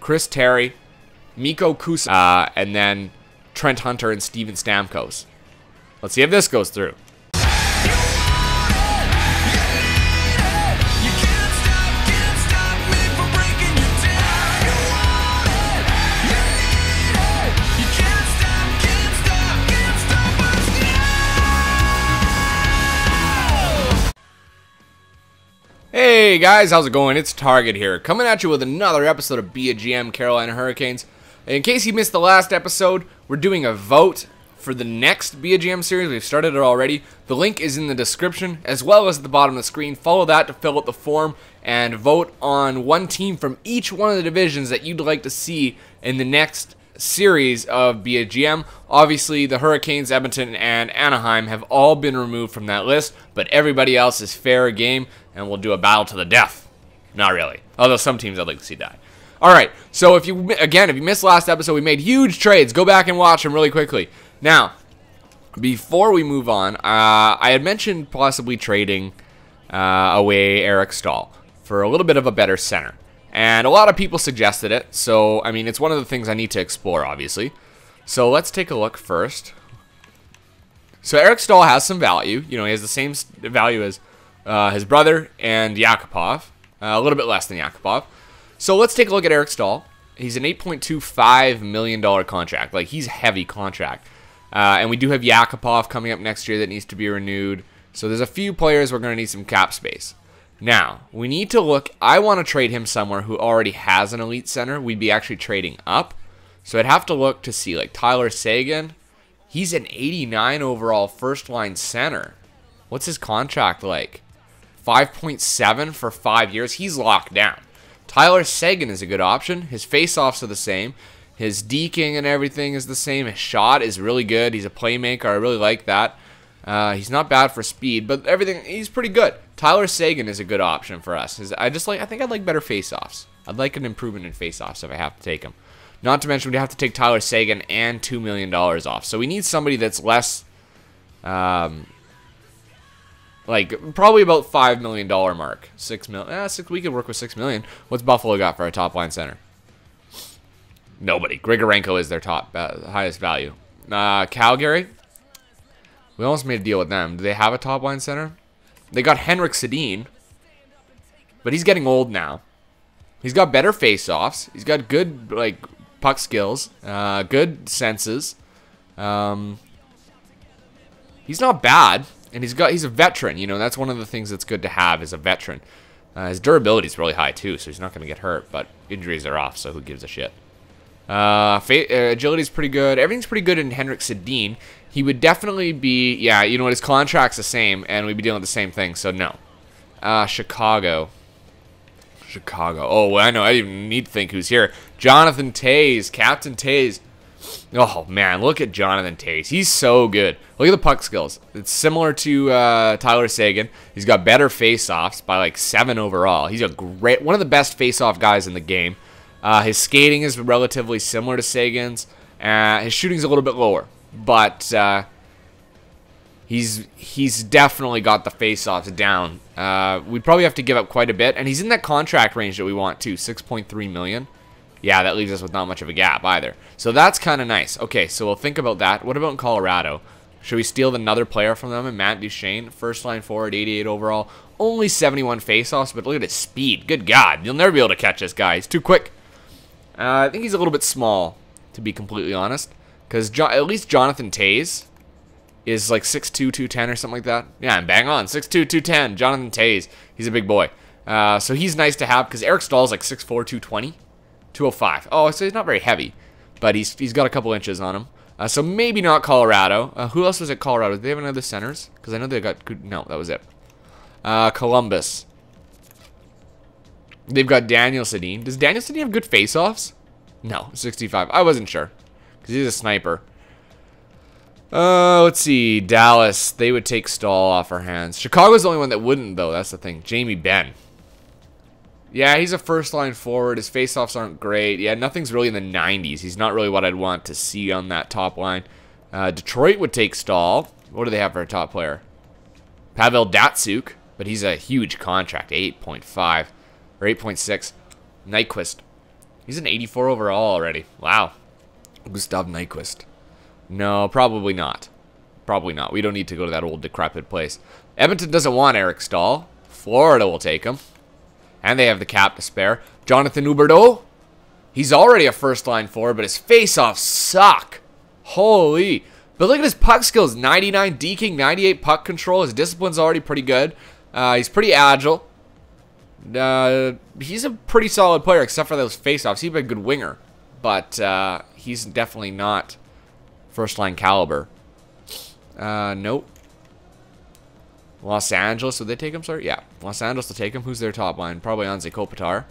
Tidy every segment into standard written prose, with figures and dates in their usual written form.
Chris Terry, Mikko Kusa, and then Trent Hunter and Steven Stamkos. Let's see if this goes through. Hey guys, how's it going? It's Target here, coming at you with another episode of Be a GM Carolina Hurricanes. In case you missed the last episode, we're doing a vote for the next Be a GM series. We've started it already. The link is in the description as well as at the bottom of the screen. Follow that to fill out the form and vote on one team from each one of the divisions that you'd like to see in the next series of Be a GM. Obviously, the Hurricanes, Edmonton, and Anaheim have all been removed from that list, but everybody else is fair game, and we'll do a battle to the death. Not really, although some teams I'd like to see die. All right, so if you missed last episode, we made huge trades. Go back and watch them really quickly. Now, before we move on, I had mentioned possibly trading away Eric Staal for a little bit of a better center. And a lot of people suggested it, so, I mean, it's one of the things I need to explore, obviously. So let's take a look first. So Eric Staal has some value. You know, he has the same value as his brother and Yakupov. A little bit less than Yakupov. So let's take a look at Eric Staal. He's an $8.25 million contract. Like, he's a heavy contract. And we do have Yakupov coming up next year that needs to be renewed. So there's a few players we're going to need some cap space. Now, we need to look. I want to trade him somewhere who already has an elite center. We'd be actually trading up. So I'd have to look to see, like, Tyler Seguin. He's an 89 overall first-line center. What's his contract like? 5.7 for 5 years. He's locked down. Tyler Seguin is a good option. His face-offs are the same. His deking and everything is the same. His shot is really good. He's a playmaker. I really like that. He's not bad for speed, but everything, he's pretty good. Tyler Seguin is a good option for us. I think I'd like better face-offs. I'd like an improvement in face-offs if I have to take him. Not to mention we'd have to take Tyler Seguin and $2 million off. So we need somebody that's less, like probably about $5 million mark. We could work with $6 million. What's Buffalo got for a top line center? Nobody. Grigorenko is their top highest value. Calgary. We almost made a deal with them. Do they have a top line center? They got Henrik Sedin, but he's getting old now. He's got better face-offs. He's got good like puck skills, good senses. He's not bad, and he's a veteran. You know, that's one of the things that's good to have is a veteran. His durability is really high too, so he's not going to get hurt. But injuries are off, so who gives a shit? Agility's pretty good. Everything's pretty good in Henrik Sedin. He would definitely be, yeah, you know what, his contract's the same, and we'd be dealing with the same thing, so no. Chicago. Oh, well, I know, I didn't even need to think who's here. Jonathan Toews, Captain Toews. Oh, man, look at Jonathan Toews. He's so good. Look at the puck skills. It's similar to Tyler Seguin. He's got better face-offs by like 7 overall. He's one of the best face-off guys in the game. His skating is relatively similar to Seguin's. His shooting's a little bit lower, but he's definitely got the face-offs down. We'd probably have to give up quite a bit, and he's in that contract range that we want too, $6.3 million. Yeah, that leaves us with not much of a gap either. So that's kind of nice. Okay, so we'll think about that. What about in Colorado? Should we steal another player from them? And Matt Duchene, first-line forward, 88 overall, only 71 face-offs, but look at his speed. Good God, you'll never be able to catch this guy. He's too quick. I think he's a little bit small, to be completely honest. Because at least Jonathan Toews is like 6'2", 210 or something like that. Yeah, I'm bang on. 6'2", 210. Jonathan Toews. He's a big boy. So he's nice to have because Eric Staal is like 6'4", 220. 205. Oh, so he's not very heavy. But he's got a couple inches on him. So maybe not Colorado. Who else was at Colorado? Did they have any other centers? Because I know they got good. No, that was it. Columbus. They've got Daniel Sedin. Does Daniel Sedin have good face-offs? No, 65. I wasn't sure. Because he's a sniper. Let's see. Dallas. They would take Staal off our hands. Chicago's the only one that wouldn't, though. That's the thing. Jamie Benn. Yeah, he's a first-line forward. His face-offs aren't great. Yeah, nothing's really in the 90s. He's not really what I'd want to see on that top line. Detroit would take Staal. What do they have for a top player? Pavel Datsyuk. But he's a huge contract. 8.5. Or 8.6. Nyquist. He's an 84 overall already. Wow. Gustav Nyquist. No, probably not. Probably not. We don't need to go to that old decrepit place. Edmonton doesn't want Eric Staal. Florida will take him. And they have the cap to spare. Jonathan Huberdeau. He's already a first-line forward, but his face-offs suck. Holy. But look at his puck skills. 99 deking, 98 puck control. His discipline's already pretty good. He's pretty agile. He's a pretty solid player, except for those face-offs. He's a good winger. But he's definitely not first-line caliber. Nope. Los Angeles, would they take him, sorry? Yeah, Los Angeles will take him. Who's their top line? Probably Anze Kopitar.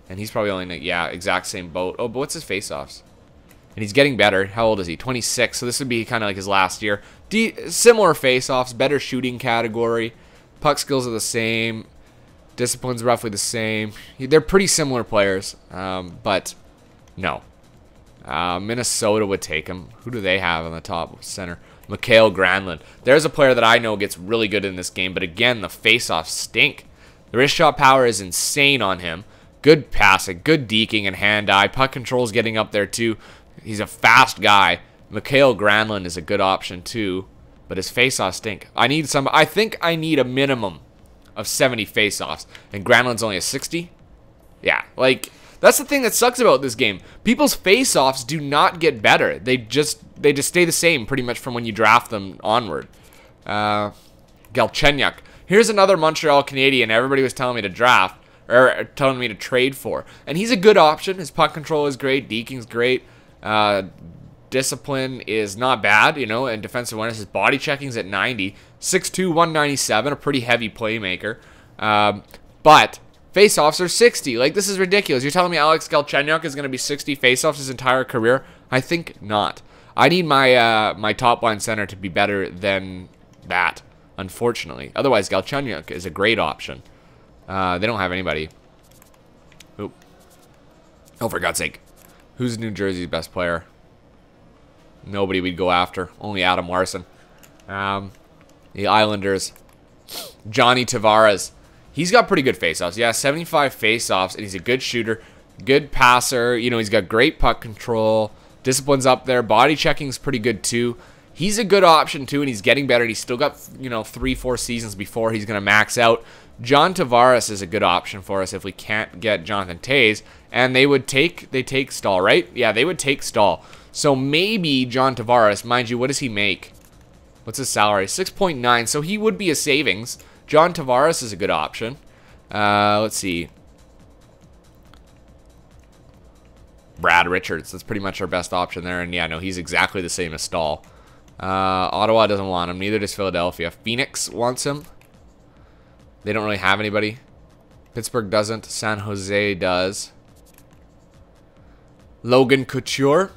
And he's probably only, yeah, exact same boat. Oh, but what's his face-offs? And he's getting better. How old is he? 26, so this would be kind of like his last year. Similar face-offs, better shooting category. Puck skills are the same. Discipline's roughly the same. They're pretty similar players, but no. Minnesota would take him. Who do they have on the top center? Mikael Granlund. There's a player that I know gets really good in this game, but again, the face-offs stink. The wrist shot power is insane on him. Good passing, good deking and hand-eye. Puck control's getting up there too. He's a fast guy. Mikael Granlund is a good option too, but his face-offs stink. I think I need a minimum of 70 face-offs, and Granlund's only a 60. Yeah, like that's the thing that sucks about this game. People's face-offs do not get better. They just stay the same pretty much from when you draft them onward. Galchenyuk. Here's another Montreal Canadian everybody was telling me to draft, or telling me to trade for. And he's a good option. His puck control is great. Deking's great. Discipline is not bad, you know, and defensive awareness. His body checking's at 90. 6'2", 197, a pretty heavy playmaker. But face-offs are 60. Like, this is ridiculous. You're telling me Alex Galchenyuk is going to be 60 face-offs his entire career? I think not. I need my my top-line center to be better than that, unfortunately. Otherwise, Galchenyuk is a great option. They don't have anybody. Oop. Oh, for God's sake. Who's New Jersey's best player? Nobody we'd go after. Only Adam Larson. The Islanders. Johnny Tavares. He's got pretty good face-offs. Yeah, 75 face-offs, and he's a good shooter, good passer. You know, he's got great puck control. Discipline's up there. Body checking's pretty good, too. He's a good option, too, and he's getting better. He's still got, you know, 3-4 seasons before he's going to max out. John Tavares is a good option for us if we can't get Jonathan Toews. And they take Staal, right? Yeah, they would take Staal. So maybe John Tavares, mind you, what does he make? What's his salary? 6.9, so he would be a savings. John Tavares is a good option. Let's see. Brad Richards, that's pretty much our best option there. And yeah, no, he's exactly the same as Staal. Ottawa doesn't want him, neither does Philadelphia. Phoenix wants him. They don't really have anybody. Pittsburgh doesn't. San Jose does. Logan Couture.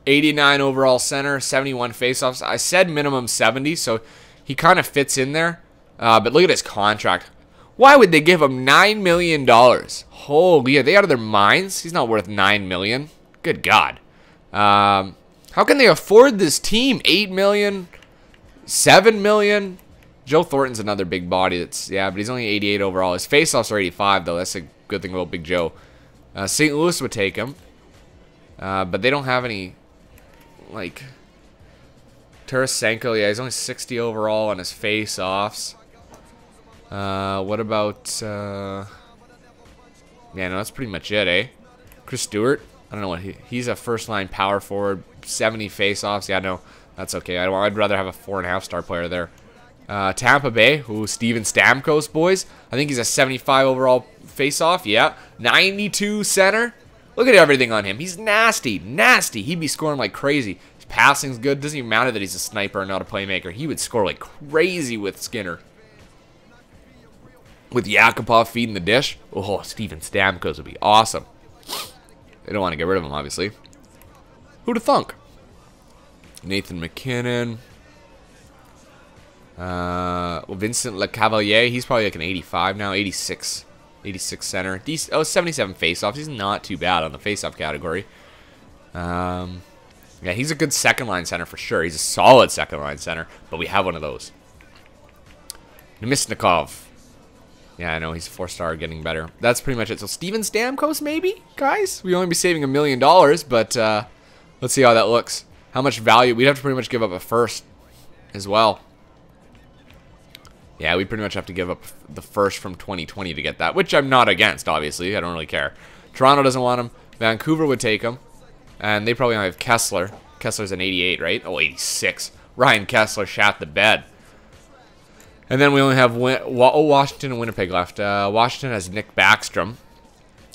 89 overall center, 71 faceoffs. I said minimum 70, so he kind of fits in there. But look at his contract. Why would they give him $9 million? Holy, are they out of their minds? He's not worth $9 million. Good God. How can they afford this team? $8 million? $7 million? Joe Thornton's another big body. Yeah, but he's only 88 overall. His faceoffs are 85, though. That's a good thing about Big Joe. St. Louis would take him. But they don't have any, like, Tarasenko. Yeah, he's only 60 overall on his face-offs. What about, yeah, no, that's pretty much it, eh? Chris Stewart. I don't know what he's a first-line power forward, 70 face-offs. Yeah, no, that's okay. I'd rather have a 4.5-star player there. Tampa Bay, Steven Stamkos, boys. I think he's a 75 overall face-off. Yeah, 92 center. Look at everything on him. He's nasty, nasty. He'd be scoring like crazy. His passing's good. Doesn't even matter that he's a sniper and not a playmaker. He would score like crazy with Skinner. With Yakupov feeding the dish. Oh, Steven Stamkos would be awesome. They don't want to get rid of him, obviously. Who'd have thunk? Nathan McKinnon. Well, Vincent LeCavalier. He's probably like an 85 now. 86. 86 center. 77 faceoffs. He's not too bad on the faceoff category. Yeah, he's a good second-line center for sure. He's a solid second-line center, but we have one of those. Nemesnikov. Yeah, I know, he's a 4-star, getting better. That's pretty much it. So Steven Stamkos, maybe, guys? We only be saving $1 million, but let's see how that looks. How much value? We'd have to pretty much give up a first as well. Yeah, we pretty much have to give up the first from 2020 to get that, which I'm not against, obviously. I don't really care. Toronto doesn't want him. Vancouver would take him. And they probably only have Kessler. Kessler's an 88, right? Oh, 86. Ryan Kessler shat the bed. And then we only have Washington and Winnipeg left. Washington has Nick Backstrom,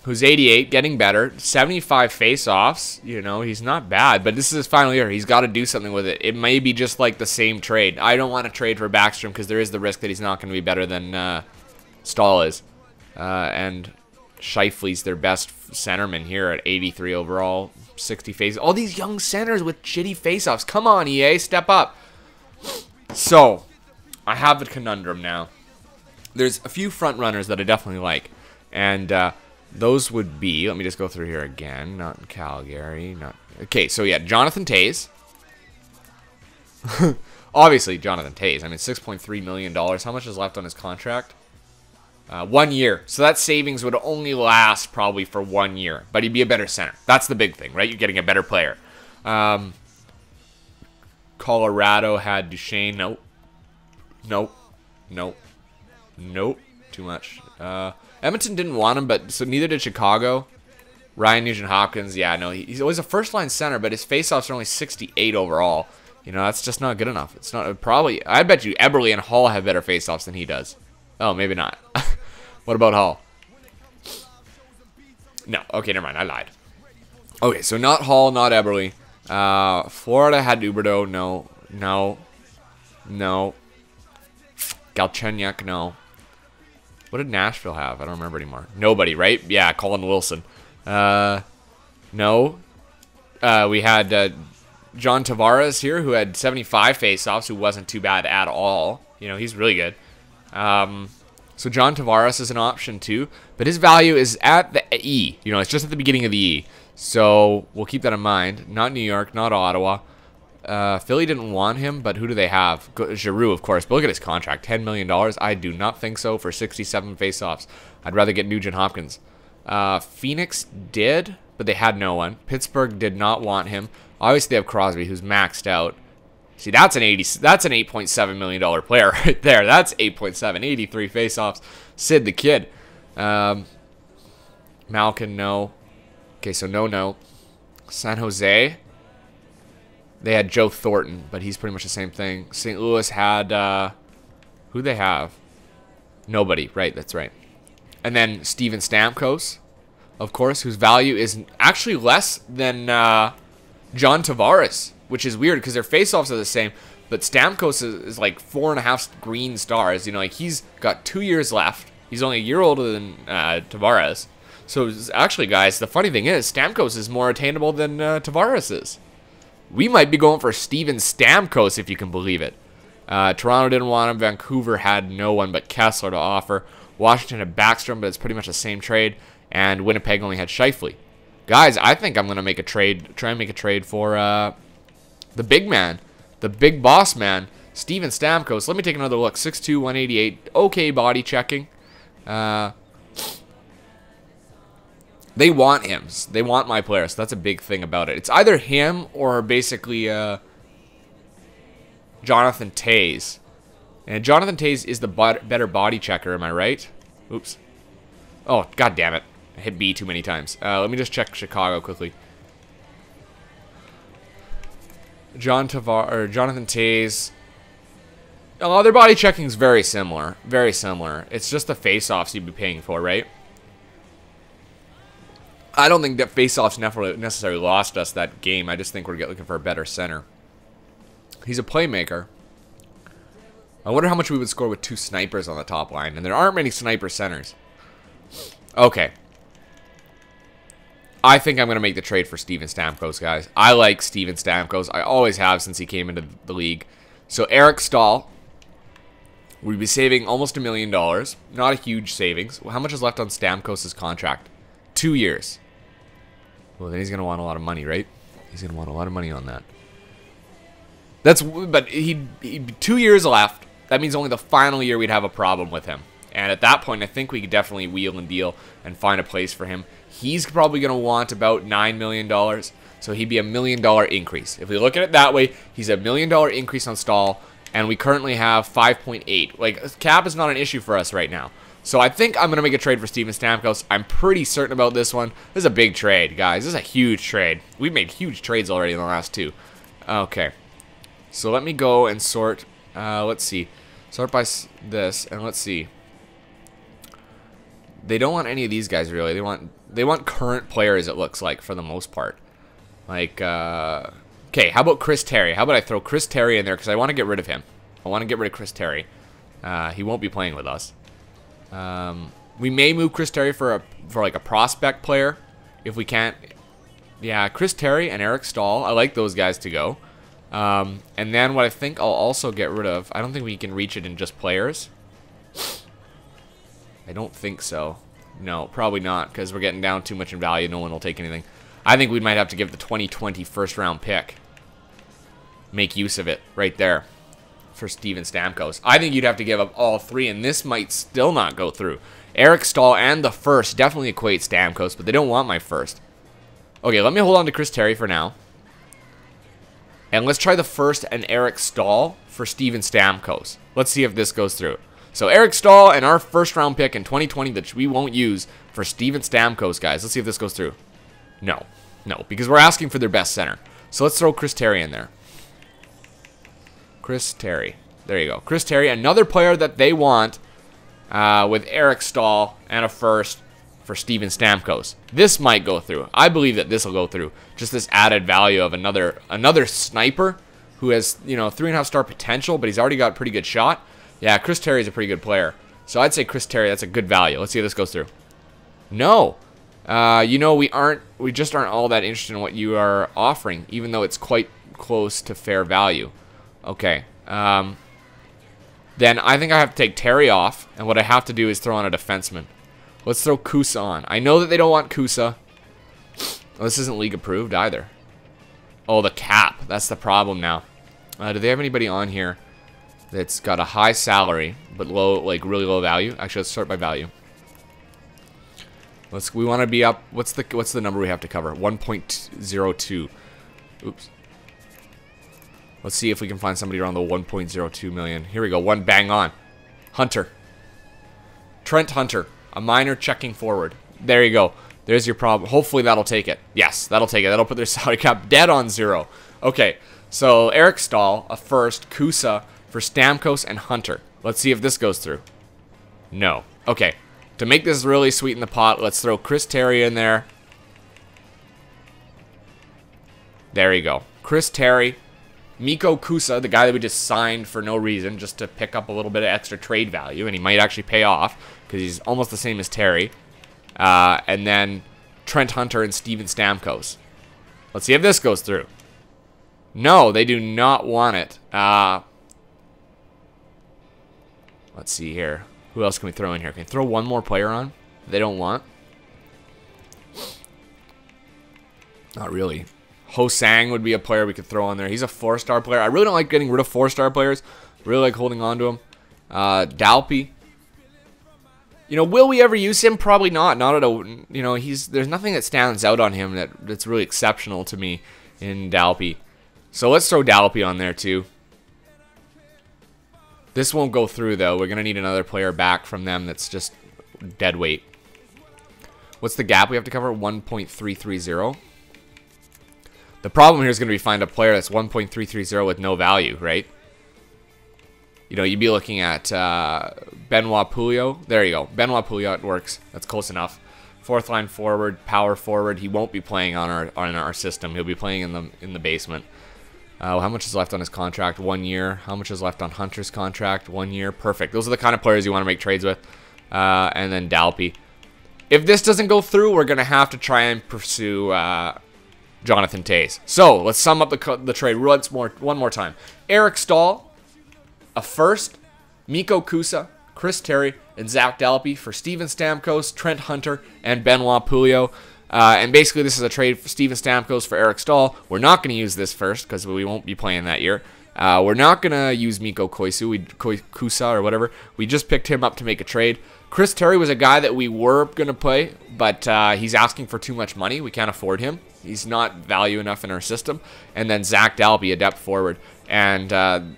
who's 88, getting better. 75 face-offs. You know, he's not bad, but this is his final year. He's got to do something with it. It may be just like the same trade. I don't want to trade for Backstrom because there is the risk that he's not going to be better than Staal is. And Scheifele's their best centerman here at 83 overall. 60 face. All these young centers with shitty face-offs. Come on, EA, step up. So, I have a conundrum now. There's a few front runners that I definitely like, and those would be, let me just go through here again. Not in Calgary. Not okay. So yeah, Jonathan Toews. Obviously, Jonathan Toews. I mean, $6.3 million. How much is left on his contract? 1 year. So that savings would only last probably for 1 year, but he'd be a better center. That's the big thing, right? You're getting a better player. Colorado had Duchesne. Nope. Nope. Nope. Nope. Too much. Edmonton didn't want him, but so neither did Chicago. Ryan Nugent-Hopkins, yeah, no, he's always a first-line center, but his faceoffs are only 68 overall. You know, that's just not good enough. It's not probably. I bet you Eberle and Hall have better faceoffs than he does. Oh, maybe not. What about Hall? No. Okay, never mind. I lied. Okay, so not Hall, not Eberle. Florida had Huberdeau. No. No. No. Galchenyuk, no. What did Nashville have? I don't remember anymore. Nobody, right? Yeah, Colin Wilson. No. We had John Tavares here, who had 75 faceoffs, who wasn't too bad at all. You know, he's really good. So John Tavares is an option too, but his value is at the E. You know, it's just at the beginning of the E. So we'll keep that in mind. Not New York, not Ottawa. Philly didn't want him, but who do they have? Giroux, of course. But look at his contract, $10 million. I do not think so for 67 faceoffs. I'd rather get Nugent-Hopkins. Phoenix did, but they had no one. Pittsburgh did not want him. Obviously, they have Crosby, who's maxed out. See, that's an $8.7 million player right there. That's 8.7, 83 faceoffs. Sid the Kid. Malkin, no. Okay, so no. San Jose. They had Joe Thornton, but he's pretty much the same thing. St. Louis had, who they have? Nobody, right, that's right. And then Steven Stamkos, of course, whose value is actually less than John Tavares, which is weird because their faceoffs are the same, but Stamkos is like 4.5 green stars. You know, like he's got 2 years left. He's only a year older than Tavares. So actually, guys, the funny thing is Stamkos is more attainable than Tavares is. We might be going for Steven Stamkos, if you can believe it. Toronto didn't want him. Vancouver had no one but Kessler to offer. Washington had Backstrom, but it's pretty much the same trade. And Winnipeg only had Scheifele. Guys, I think I'm going to make a trade, try and make a trade for the big man, the big boss man, Steven Stamkos. Let me take another look. 6'2", 188. Okay, body checking. They want him. They want my player, so that's a big thing about it. It's either him or basically Jonathan Toews. And Jonathan Toews is the better body checker, am I right? Oops. Oh, god damn it. I hit B too many times. Let me just check Chicago quickly. Jonathan Toews. Oh, their body checking is very similar. Very similar. It's just the face-offs you'd be paying for, right? I don't think that face-offs necessarily lost us that game. I just think we're looking for a better center. He's a playmaker. I wonder how much we would score with 2 snipers on the top line. And there aren't many sniper centers. Okay. I think I'm going to make the trade for Steven Stamkos, guys. I like Steven Stamkos. I always have since he came into the league. So Eric Staal. We'd be saving almost $1 million. Not a huge savings. How much is left on Stamkos' contract? 2 years. Well, then he's going to want a lot of money, right? He's going to want a lot of money on that. But he'd 2 years left. That means only the final year we'd have a problem with him. And at that point, I think we could definitely wheel and deal and find a place for him. He's probably going to want about $9 million. So he'd be $1 million increase. If we look at it that way, he's $1 million increase on Staal. And we currently have 5.8. Like, cap is not an issue for us right now. So I think I'm going to make a trade for Steven Stamkos. I'm pretty certain about this one. This is a big trade, guys. This is a huge trade. We've made huge trades already in the last 2. Okay. So let me go and sort. Let's see. Sort by this, and let's see. They don't want any of these guys, really. They want current players, it looks like, for the most part. Like, okay, how about Chris Terry? How about I throw Chris Terry in there, because I want to get rid of him. I want to get rid of Chris Terry. He won't be playing with us. We may move Chris Terry for like a prospect player if we can't. Yeah, Chris Terry and Eric Staal. I like those guys to go. And then what I think I'll also get rid of. I don't think we can reach it in just players. I don't think so. No, probably not, because we're getting down too much in value. No one will take anything. I think we might have to give the 2020 first round pick. Make use of it right there. For Steven Stamkos. I think you'd have to give up all 3, and this might still not go through. Eric Staal and the first definitely equate Stamkos, but they don't want my first. Okay, let me hold on to Chris Terry for now. And let's try the first and Eric Staal for Steven Stamkos. Let's see if this goes through. So Eric Staal and our first round pick in 2020 that we won't use for Steven Stamkos, guys. Let's see if this goes through. No. No, because we're asking for their best center. So let's throw Chris Terry in there. Chris Terry. There you go. Chris Terry, another player that they want with Eric Staal and a first for Steven Stamkos. This might go through. I believe that this will go through. Just this added value of another sniper who has, you know, 3.5-star potential, but he's already got a pretty good shot. Yeah, Chris Terry is a pretty good player. So I'd say Chris Terry, that's a good value. Let's see if this goes through. No. You know, we just aren't all that interested in what you are offering, even though it's quite close to fair value. Okay. Then I think I have to take Terry off, and what I have to do is throw on a defenseman. Let's throw Kusa on. I know that they don't want Kusa. Well, this isn't league approved either. Oh, the cap. That's the problem now. Do they have anybody on here that's got a high salary but low, like really low value? Actually, let's start by value. We want to be up. What's the number we have to cover? 1.02. Oops. Let's see if we can find somebody around the 1.02 million. Here we go. One bang on. Hunter. Trent Hunter. A minor checking forward. There you go. There's your problem. Hopefully that'll take it. Yes, that'll take it. That'll put their salary cap dead on 0. Okay, so Eric Staal, a first, Kusa for Stamkos and Hunter. Let's see if this goes through. No. Okay, to make this really sweet in the pot, let's throw Chris Terry in there. There you go. Chris Terry. Mikko Kusa, the guy that we just signed for no reason, just to pick up a little bit of extra trade value, and he might actually pay off, because he's almost the same as Terry. And then Trent Hunter and Steven Stamkos. Let's see if this goes through. No, they do not want it. Let's see here. Who else can we throw in here? Can we throw one more player on? They don't want. Not really. Ho-Sang would be a player we could throw on there. He's a 4-star player. I really don't like getting rid of 4-star players. Really like holding on to him. Dalpy. You know, will we ever use him? Probably not. Not at a, you know, there's nothing that stands out on him that's really exceptional to me in Dalpy. So let's throw Dalpy on there too. This won't go through though. We're gonna need another player back from them that's just dead weight. What's the gap we have to cover? 1.330. The problem here is going to be find a player that's 1.330 with no value, right? You know, you'd be looking at Benoit Pouliot. There you go. Benoit Pouliot works. That's close enough. 4th line forward, power forward. He won't be playing on our system. He'll be playing in the basement. How much is left on his contract? 1 year. How much is left on Hunter's contract? 1 year. Perfect. Those are the kind of players you want to make trades with. And then Dalpy. If this doesn't go through, we're going to have to try and pursue Jonathan Toews. So let's sum up the trade one more time. Eric Staal, a first, Mikko Kusa, Chris Terry, and Zach Dalpy for Steven Stamkos, Trent Hunter, and Benoit Pouliot. And basically this is a trade for Steven Stamkos for Eric Staal. We're not going to use this first because we won't be playing that year. We're not going to use Mikko Kusa or whatever. We just picked him up to make a trade. Chris Terry was a guy that we were going to play, but he's asking for too much money. We can't afford him. He's not value enough in our system. And then Zach Dalby, a depth forward. And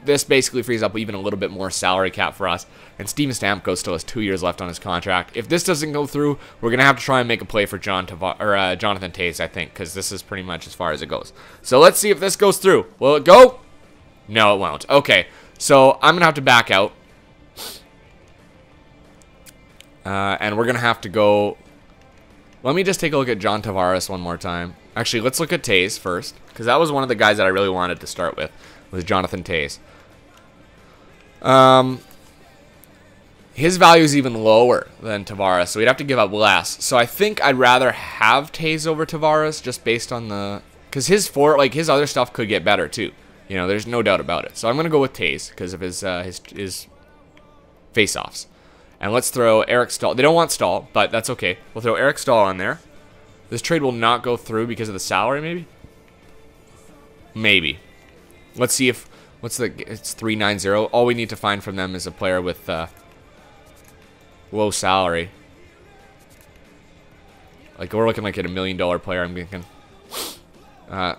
this basically frees up even a little bit more salary cap for us. And Steven Stamkos still has 2 years left on his contract. If this doesn't go through, we're going to have to try and make a play for Jonathan Toews, I think, because this is pretty much as far as it goes. So let's see if this goes through. Will it go? No, it won't. Okay, so I'm going to have to back out. And we're going to have to go... Let me just take a look at John Tavares one more time. Actually, let's look at Toews first, because that was one of the guys that I really wanted to start with, was Jonathan Toews. His value is even lower than Tavares, so we'd have to give up less. So I think I'd rather have Toews over Tavares, just based on the... Because his other stuff could get better, too. You know, there's no doubt about it. So I'm going to go with Toews, because of his face-offs. And let's throw Eric Staal. They don't want Staal, but that's okay. We'll throw Eric Staal on there. This trade will not go through because of the salary, maybe? Maybe. Let's see if... It's 390. All we need to find from them is a player with low salary. Like, we're looking like at $1 million player, I'm thinking.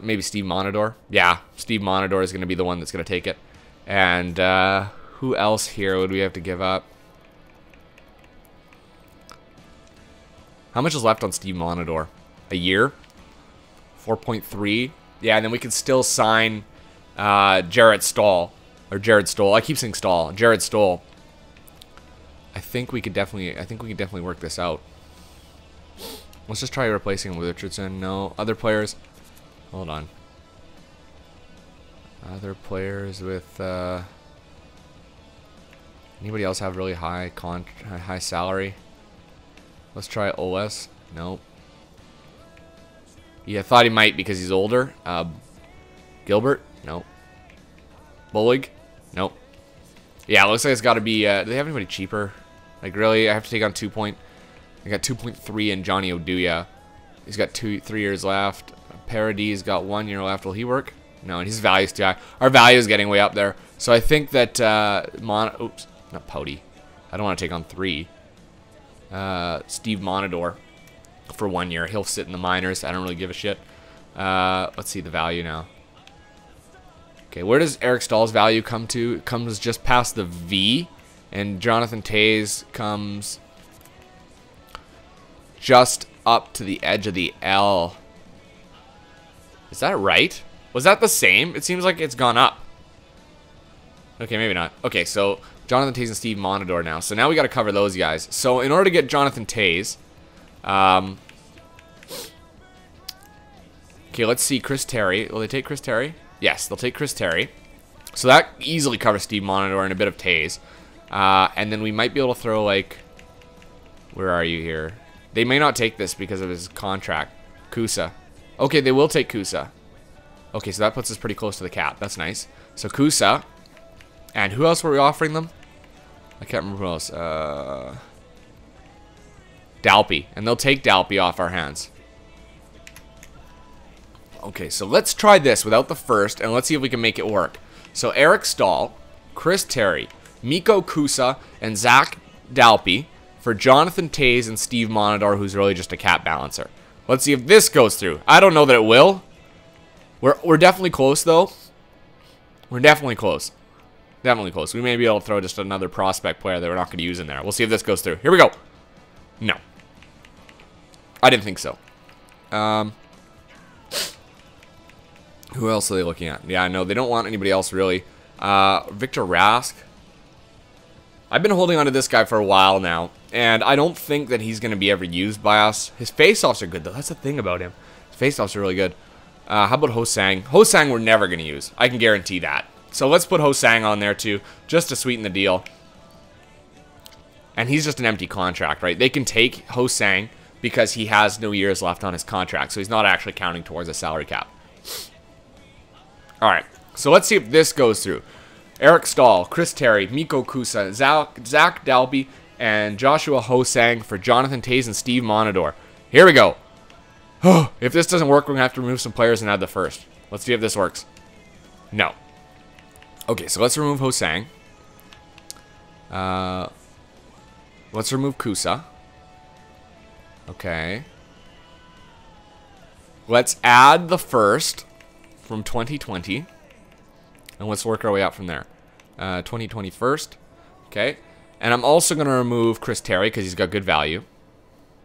Maybe Steve Monador. Yeah, Steve Monador is going to be the one that's going to take it. And who else here would we have to give up? How much is left on Steve Monador? A year? 4.3? Yeah, and then we can still sign Jared Staal. Or Jared Stoll. I keep saying Staal. Jared Stoll. I think we could definitely work this out. Let's just try replacing him with Richardson. No. Other players. Hold on. Other players with anybody else have really high salary? Let's try OS. Nope. Yeah, I thought he might because he's older. Gilbert? Nope. Bullig? Nope. Yeah, it looks like it's got to be... do they have anybody cheaper? Like, really? I have to take on 2 point... I got 2.3 in Johnny Oduya. He's got 3 years left. Paradis got 1 year left. Will he work? No, and his value's too high. Our value is getting way up there. So I think that... oops. Not Pouty. I don't want to take on 3. Steve Monador for 1 year. He'll sit in the minors. I don't really give a shit. Let's see the value now. Okay, where does Eric Stahl's value come to? It comes just past the V, and Jonathan Toews comes just up to the edge of the L. Is that right? Was that the same? It seems like it's gone up. Okay, maybe not. Okay, so Jonathan Toews and Steve Monador now. So now we got to cover those guys. So in order to get Jonathan Toews, okay, let's see Chris Terry. Will they take Chris Terry? Yes, they'll take Chris Terry. So that easily covers Steve Monador and a bit of Toews. And then we might be able to throw, like... Where are you here? They may not take this because of his contract. Kusa. Okay, they will take Kusa. Okay, so that puts us pretty close to the cap. That's nice. So Kusa. And who else were we offering them? I can't remember who else. Dalpy. And they'll take Dalpy off our hands. Okay, so let's try this without the first, and let's see if we can make it work. So Eric Staal, Chris Terry, Mikko Kusa, and Zach Dalpy for Jonathan Toews and Steve Monador, who's really just a cap balancer. Let's see if this goes through. I don't know that it will. We're definitely close, though. We're definitely close. Definitely close. We may be able to throw just another prospect player that we're not going to use in there. We'll see if this goes through. Here we go. No. I didn't think so. Who else are they looking at? Yeah, no, they don't want anybody else, really. Victor Rask. I've been holding on to this guy for a while now, and I don't think that he's going to be ever used by us. His face-offs are good, though. That's the thing about him. His face-offs are really good. How about Ho-Sang? Ho-Sang we're never going to use. I can guarantee that. So let's put Ho-Sang on there, too, just to sweeten the deal. And he's just an empty contract, right? They can take Ho-Sang because he has no years left on his contract, so he's not actually counting towards a salary cap. Alright, so let's see if this goes through. Eric Staal, Chris Terry, Mikko Kusa, Zach Dalby, and Joshua Ho-Sang for Jonathan Toews and Steve Monador. Here we go. If this doesn't work, we're going to have to remove some players and add the first. Let's see if this works. No. Okay, so let's remove Hosang. Let's remove Kusa. Okay. Let's add the first from 2020. And let's work our way up from there. 2020 first. Okay. And I'm also going to remove Chris Terry because he's got good value.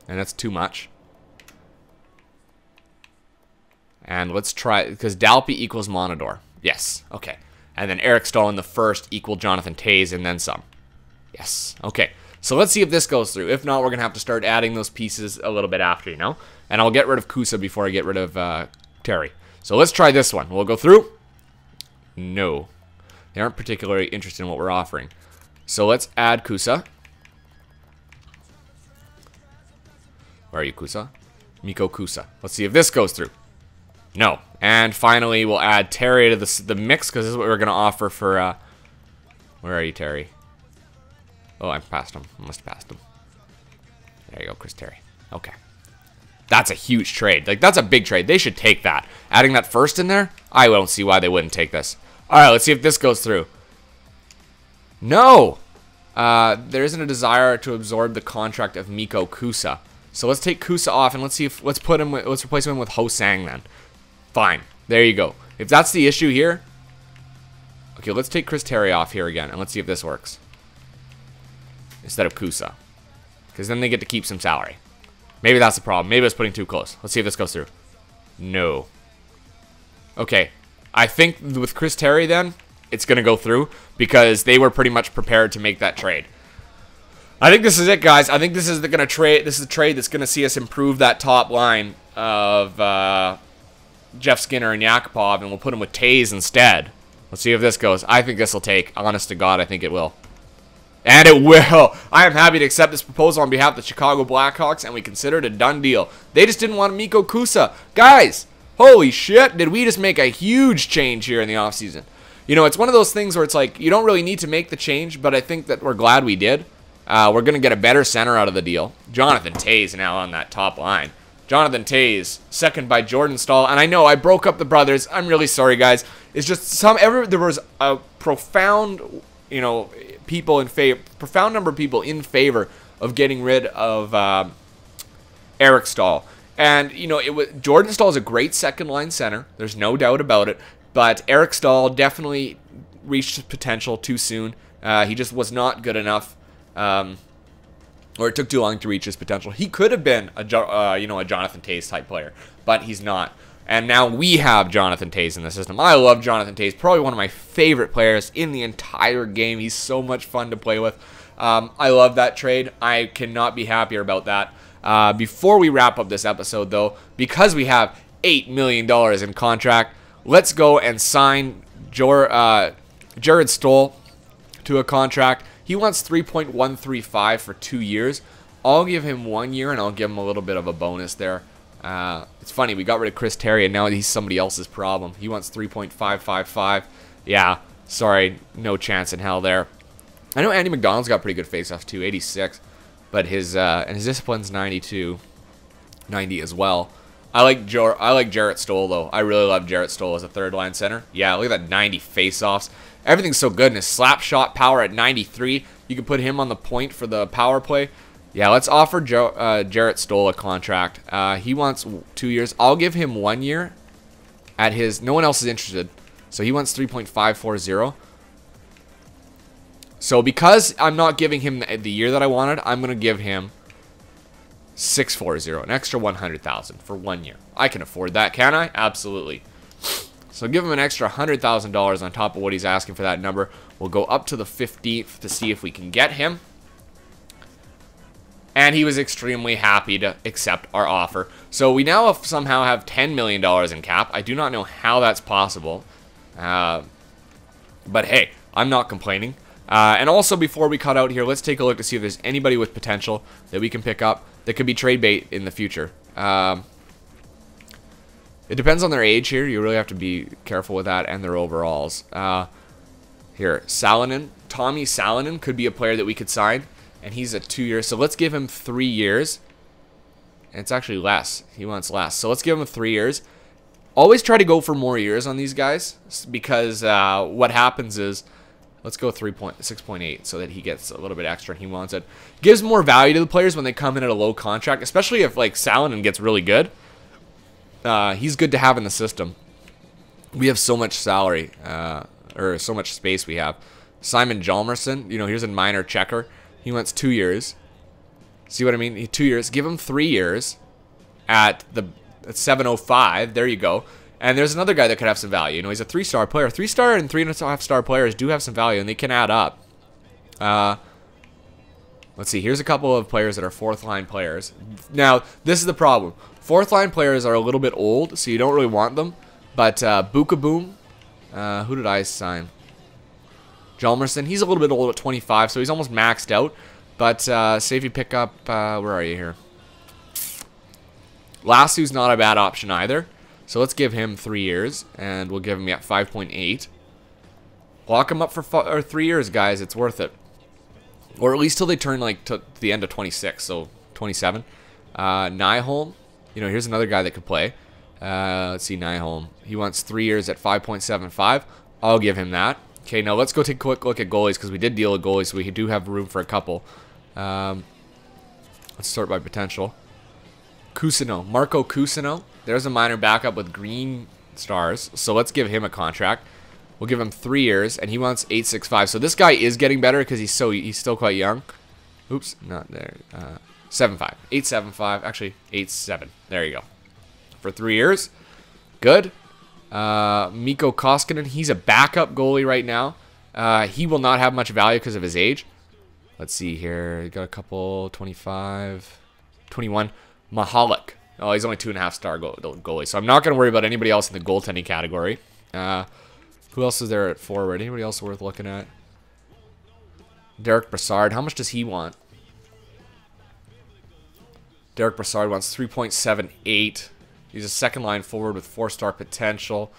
And that's too much. And let's try, because Dalpe equals Monador. Yes. Okay. And then Eric Staal in the first equal Jonathan Toews and then some. Yes. Okay. So let's see if this goes through. If not, we're going to have to start adding those pieces a little bit after, you know? And I'll get rid of Kusa before I get rid of Terry. So let's try this one. Will it go through? No. They aren't particularly interested in what we're offering. So let's add Kusa. Where are you, Kusa? Mikko Kusa. Let's see if this goes through. No. And finally, we'll add Terry to the mix because this is what we're going to offer for... where are you, Terry? Oh, I passed him. I must have passed him. There you go, Chris Terry. Okay. That's a huge trade. Like, that's a big trade. They should take that. Adding that first in there, I don't see why they wouldn't take this. All right, let's see if this goes through. No! There isn't a desire to absorb the contract of Mikko Kusa. So let's take Kusa off and let's see if let's replace him with Hosang then. Fine. There you go. If that's the issue here, okay, let's take Chris Terry off here again and let's see if this works. Instead of Kusa. Because then they get to keep some salary. Maybe that's the problem. Maybe it's putting too close. Let's see if this goes through. No. Okay. I think with Chris Terry then, it's going to go through because they were pretty much prepared to make that trade. I think this is it, guys. I think this is the trade that's going to see us improve that top line of Jeff Skinner and Yakupov, and we'll put him with Toews instead. Let's see if this goes. I think this will take. Honest to God, I think it will. And it will. I am happy to accept this proposal on behalf of the Chicago Blackhawks, and we consider it a done deal. They just didn't want Mikko Kusa. Guys, holy shit, did we just make a huge change here in the offseason. You know, it's one of those things where it's like, you don't really need to make the change, but I think that we're glad we did. We're going to get a better center out of the deal. Jonathan Toews now on that top line. Jonathan Toews, second by Jordan Staal. And I know I broke up the brothers. I'm really sorry, guys. It's just there was a profound, you know, profound number of people in favor of getting rid of Eric Staal. And, you know, Jordan Staal is a great second-line center. There's no doubt about it. But Eric Staal definitely reached his potential too soon. He just was not good enough. Or it took too long to reach his potential. He could have been a Jonathan Toews type player, but he's not. And now we have Jonathan Toews in the system. I love Jonathan Toews, probably one of my favorite players in the entire game. He's so much fun to play with. I love that trade. I cannot be happier about that. Before we wrap up this episode, though, because we have $8 million in contract, let's go and sign Jared Stoll to a contract. He wants $3.135 for 2 years. I'll give him 1 year, and I'll give him a little bit of a bonus there. It's funny, we got rid of Chris Terry, and now he's somebody else's problem. He wants $3.555. Yeah, sorry, no chance in hell there. I know Andy McDonald's got pretty good faceoffs too, 86, but his discipline's 92, 90 as well. I like Jarrett Stoll though. I really love Jarrett Stoll as a third line center. Yeah, look at that 90 faceoffs. Everything's so good, and his slap shot power at 93. You can put him on the point for the power play. Yeah, let's offer Jarrett Stoll a contract. He wants 2 years. I'll give him 1 year at his... No one else is interested. So he wants 3.540. So because I'm not giving him the year that I wanted, I'm going to give him 640, an extra 100,000 for 1 year. I can afford that, can I? Absolutely. So give him an extra $100,000 on top of what he's asking for that number. We'll go up to the 15th to see if we can get him. And he was extremely happy to accept our offer. So we now somehow have $10 million in cap. I do not know how that's possible. But hey, I'm not complaining. And also, before we cut out here, let's take a look to see if there's anybody with potential that we can pick up that could be trade bait in the future. It depends on their age here. You really have to be careful with that and their overalls. Here, Salonen. Tommy Salonen could be a player that we could sign. And he's a 2 year. So let's give him 3 years. And it's actually less. He wants less. So let's give him 3 years. Always try to go for more years on these guys because what happens is, let's go 6.8 so that he gets a little bit extra and he wants it. Gives more value to the players when they come in at a low contract, especially if like Salonen gets really good. He's good to have in the system. We have so much salary, or so much space we have. Simon Hjalmarsson, you know, here's a minor checker. He wants 2 years. See what I mean? 2 years. Give him 3 years at 705. There you go. And there's another guy that could have some value. You know, he's a 3-star player. 3-star and 3.5-star players do have some value, and they can add up. Let's see. Here's a couple of players that are 4th-line players. Now, this is the problem. 4th-line players are a little bit old, so you don't really want them. But Bukaboom, who did I sign? Hjalmarsson, he's a little bit old at 25, so he's almost maxed out. But say if you pick up, where are you here? Lassu's not a bad option either. So let's give him 3 years, and we'll give him 5.8. Lock him up for 3 years, guys. It's worth it. Or at least till they turn like to the end of 26, so 27. Nyholm, you know, here's another guy that could play. Let's see, Nyholm. He wants 3 years at 5.75. I'll give him that. Okay, now let's go take a quick look at goalies because we did deal with goalies, so we do have room for a couple. Let's sort by potential. Cousineau, Marco Cousineau. There's a minor backup with green stars, so let's give him a contract. We'll give him 3 years, and he wants 8.65. So this guy is getting better because he's still quite young. Oops, not there. 7.5, 8.75. Actually, 8.7. There you go. For 3 years, good. Mikko Koskinen, he's a backup goalie right now. He will not have much value because of his age. Let's see here. Got a couple. 25, 21. Mahalik. Oh, he's only 2.5-star goalie, so I'm not going to worry about anybody else in the goaltending category. Who else is there at forward? Anybody else worth looking at? Derek Brassard. How much does he want? Derek Brassard wants 3.78. He's a second-line forward with 4-star potential.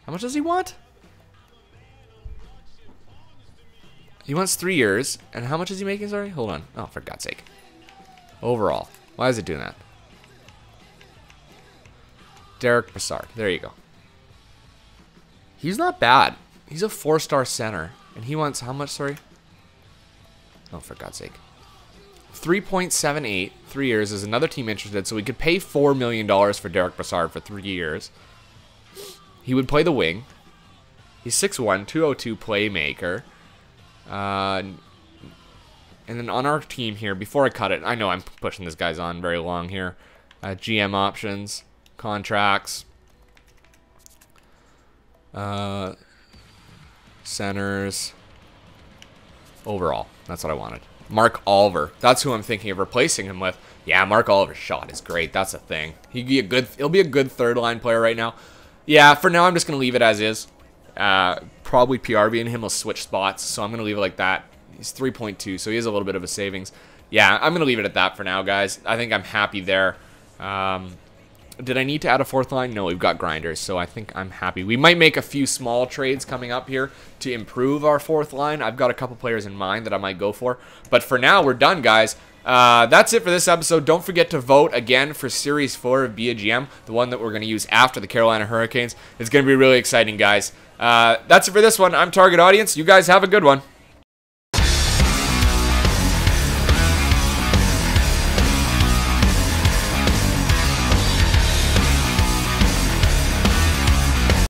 How much does he want? He wants 3 years. And how much is he making, sorry? Hold on. Oh, for God's sake. Overall. Why is it doing that? Derek Brassard. There you go. He's not bad. He's a 4-star center. And he wants how much, sorry? Oh, for God's sake. 3.78, 3 years. Is another team interested, so we could pay $4 million for Derek Brassard for 3 years. He would play the wing. He's 6'1", 202 playmaker. And then on our team here, before I cut it, I know I'm pushing this guy's on very long here. GM options, contracts, centers, overall. That's what I wanted. Mark Oliver. That's who I'm thinking of replacing him with. Yeah, Mark Oliver's shot is great. That's a thing. He'll be a good third-line player right now. Yeah, for now I'm just going to leave it as is. Probably PRB and him will switch spots, so I'm going to leave it like that. He's 3.2, so he has a little bit of a savings. Yeah, I'm going to leave it at that for now, guys. I think I'm happy there. Did I need to add a 4th line? No, we've got grinders, so I think I'm happy. We might make a few small trades coming up here to improve our 4th line. I've got a couple players in mind that I might go for. But for now, we're done, guys. That's it for this episode. Don't forget to vote again for Series 4 of Be a GM, the one that we're going to use after the Carolina Hurricanes. It's going to be really exciting, guys. That's it for this one. I'm Target Audience. You guys have a good one.